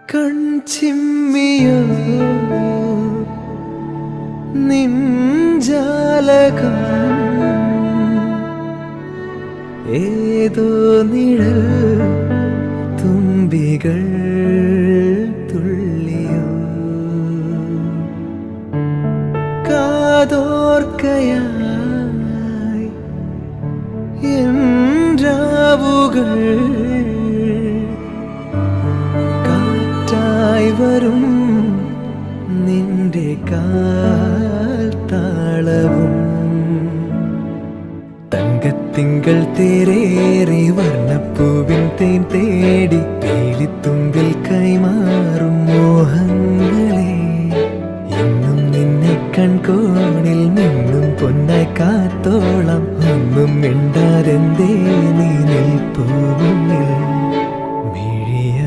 കൺചിമ്മിയോ നിൻജാലകം ഏതോ നിഴൽ തുമ്പികൾ തുള്ളിയോ കാതോർക്കയായി എൻ രാവുകൾ കാറ്റായി വരും നിന്റെ കാൽ താളവും തങ്കത്തിങ്കൾ തേരേറി വർണ്ണപ്പൂവിൻ തേൻ തേടി പേലിത്തുമ്പിൽ കൈമാറും മോഹങ്ങളെ എന്നും നിന്നെ കൺകോണിൽ നിന്നും പൊന്നായി കാത്തോളം ഒന്നും മിണ്ടാതെന്തേ നീ നിൽപ്പൂ